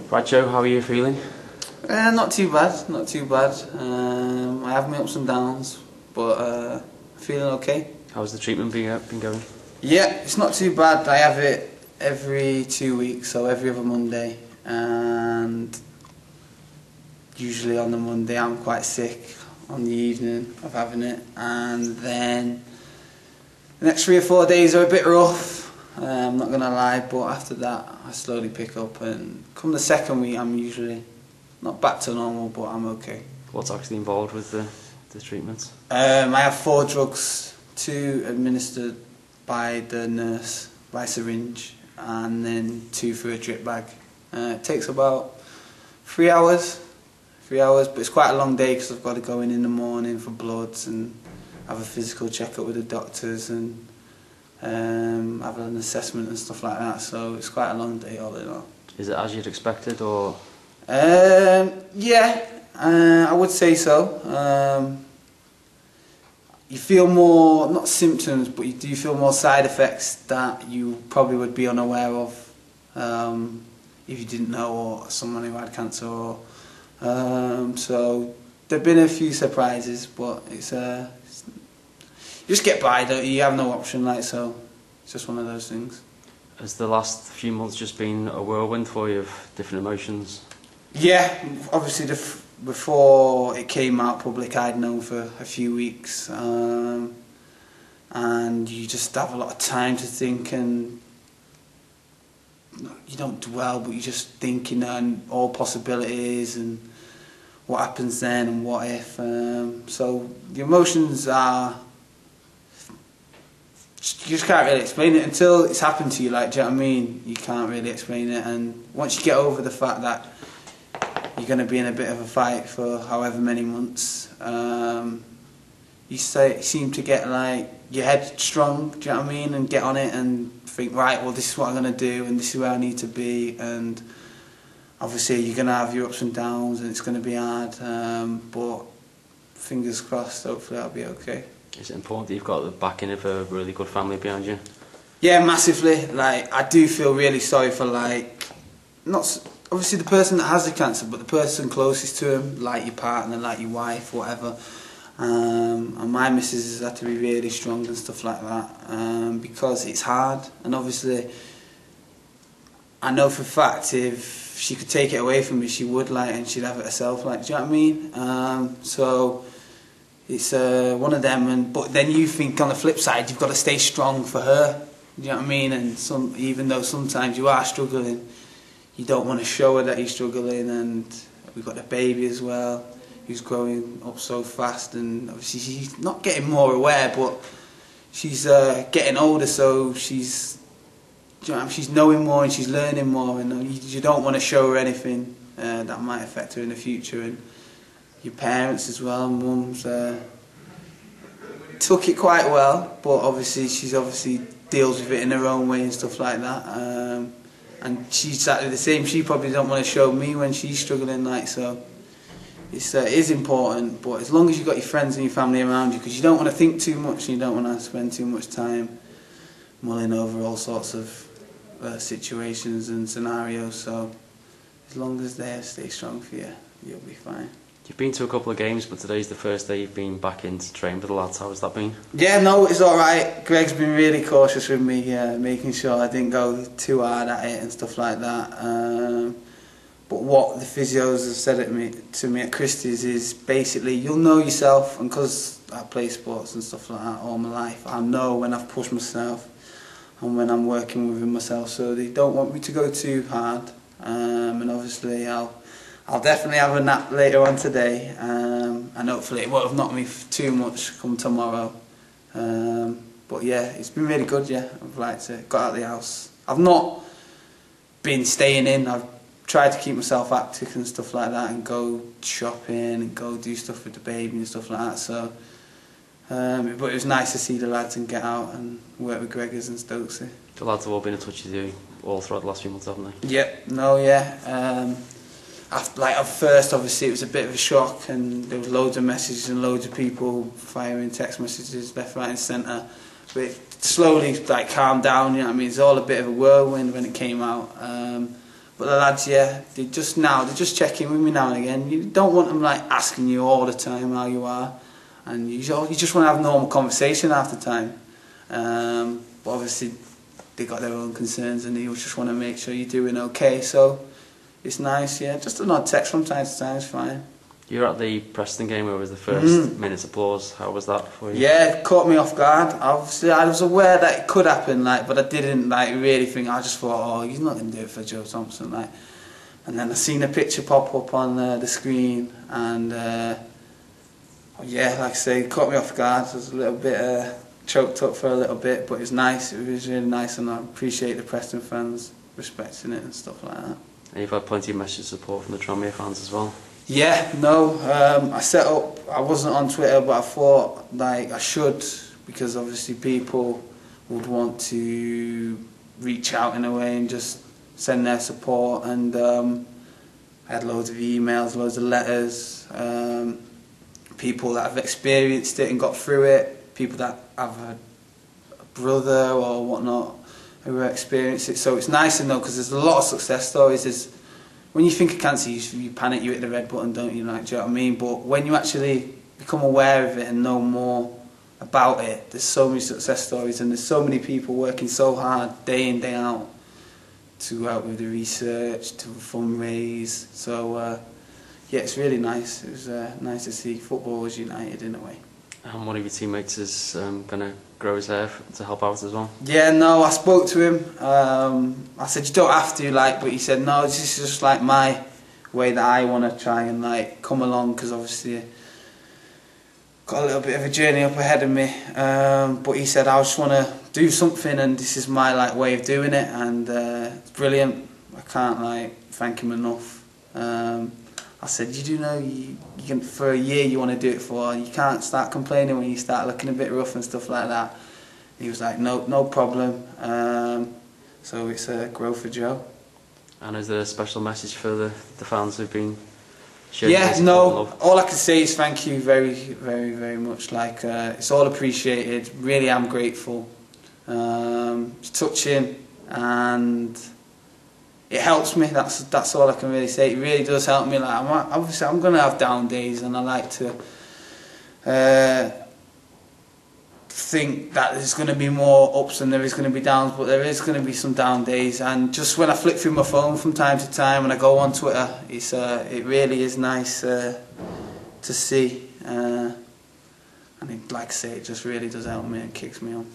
Right, Joe, how are you feeling? Not too bad, not too bad. I have my ups and downs, but feeling okay. How's the treatment been going? Yeah, it's not too bad. I have it every 2 weeks, so every other Monday, and usually on the Monday I'm quite sick on the evening of having it, and then the next 3 or 4 days are a bit rough. I'm not gonna lie, but after that I slowly pick up, and come the second week I'm usually not back to normal, but I'm okay. What's actually involved with the treatments? I have 4 drugs, 2 administered by the nurse by syringe, and then 2 through a drip bag. It takes about 3 hours, but it's quite a long day because I've got to go in the morning for bloods and have a physical checkup with the doctors and have an assessment and stuff like that. So it's quite a long day all in all. Is it as you'd expected, or? Yeah, I would say so. You feel more, not symptoms, but you do feel more side effects that you probably would be unaware of if you didn't know, or someone who had cancer. Or, so there have been a few surprises, but it's you just get by, don't you? You have no option, like, so it's just one of those things. Has the last few months just been a whirlwind for you of different emotions? Yeah, obviously before it came out public I'd known for a few weeks, and you just have a lot of time to think, and you don't dwell, but you're just thinking on all possibilities and what happens then and what if. So the emotions are, you just can't really explain it until it's happened to you, like, do you know what I mean? You can't really explain it, and once you get over the fact that you're going to be in a bit of a fight for however many months, you seem to get, like, your head strong, do you know what I mean, and get on it and think, right, well, this is what I'm going to do and this is where I need to be, and obviously you're going to have your ups and downs and it's going to be hard, but fingers crossed, hopefully I'll be okay. Is it important that you've got the backing of a really good family behind you? Yeah, massively. Like, I do feel really sorry for, like, not obviously the person that has the cancer, but the person closest to him, like your partner, like your wife, whatever. And my missus has had to be really strong and stuff like that, because it's hard. And obviously, I know for a fact if she could take it away from me, she would, like, and she'd have it herself, like, do you know what I mean? So it's one of them, but then you think on the flip side, you've got to stay strong for her, do you know what I mean? And even though sometimes you are struggling, you don't want to show her that you're struggling, and we've got the baby as well, who's growing up so fast, and obviously she's not getting more aware, but she's getting older, so she's, you know, she's knowing more and she's learning more, and you don't want to show her anything that might affect her in the future. And your parents as well, mum's took it quite well, but obviously she's deals with it in her own way and stuff like that. And she's exactly the same. She probably don't want to show me when she's struggling, like, so it is important, but as long as you've got your friends and your family around you, because you don't want to think too much and you don't want to spend too much time mulling over all sorts of situations and scenarios, so as long as they stay strong for you, you'll be fine. You've been to a couple of games, but today's the first day you've been back in to train with the lads. How has that been? Yeah, no, it's alright. Greg's been really cautious with me, making sure I didn't go too hard at it and stuff like that. But what the physios have said to me at Christie's is basically, you'll know yourself, and because I play sports and stuff like that all my life, I know when I've pushed myself and when I'm working within myself, so they don't want me to go too hard. And obviously I'll definitely have a nap later on today, and hopefully it won't have knocked me too much come tomorrow. But yeah, it's been really good, yeah. I've liked it. Got out of the house. I've not been staying in. I've tried to keep myself active and stuff like that, and go shopping and go do stuff with the baby and stuff like that. So, but it was nice to see the lads and get out and work with Gregors and Stokesy. The lads have all been in touch with you all throughout the last few months, haven't they? Yep. No, yeah. At first, obviously, it was a bit of a shock, and there was loads of messages and loads of people firing text messages left, right, and centre. But it slowly, like, calmed down. You know what I mean? It's all a bit of a whirlwind when it came out. But the lads, yeah, they just check in with me now and again. You don't want them like asking you all the time how you are, and you just want to have normal conversation half the time. But obviously they got their own concerns and they just want to make sure you're doing okay. So it's nice, yeah. Just an odd text from time to time is fine. You were at the Preston game where it was the first minute's applause. How was that for you? Yeah, it caught me off guard. Obviously, I was aware that it could happen, like, but I didn't like really think. I just thought, oh, he's not going to do it for Joe Thompson, like. And then I seen a picture pop up on the screen, and yeah, like I say, it caught me off guard. I was a little bit choked up for a little bit, but it was nice. It was really nice, and I appreciate the Preston fans respecting it and stuff like that. And you've had plenty of message support from the Tranmere fans as well. Yeah, no, I wasn't on Twitter, but I thought like I should, because obviously people would want to reach out in a way and just send their support, and I had loads of emails, loads of letters, people that have experienced it and got through it, people that have a brother or whatnot who have experienced it. So it's nice to know, because there's a lot of success stories. When you think of cancer, you panic, you hit the red button, don't you? Like, do you know what I mean? But when you actually become aware of it and know more about it, there's so many success stories, and there's so many people working so hard day in, day out to help with the research, to fundraise. So yeah, it's really nice. It was nice to see football was united in a way. And one of your teammates is going to grow his hair to help out as well? Yeah, no, I spoke to him. I said, you don't have to, like, but he said, no, this is just like my way that I want to try and like come along, because obviously got a little bit of a journey up ahead of me. But he said, I just want to do something, and this is my like way of doing it, and it's brilliant. I can't like thank him enough. I said, you do know you can, for a year you want to do it for, you can't start complaining when you start looking a bit rough and stuff like that. He was like, no problem. So it's a grow for Joe. And is there a special message for the fans who've been showing? Yeah, no, all I can say is thank you very, very, very much. Like, it's all appreciated. Really am grateful. It's touching, and it helps me. That's all I can really say. It really does help me. Like, obviously I'm gonna have down days, and I like to think that there's going to be more ups than there is going to be downs, but there is going to be some down days. And just when I flick through my phone from time to time, when I go on Twitter, it really is nice to see. And like I say, it just really does help me and kicks me on.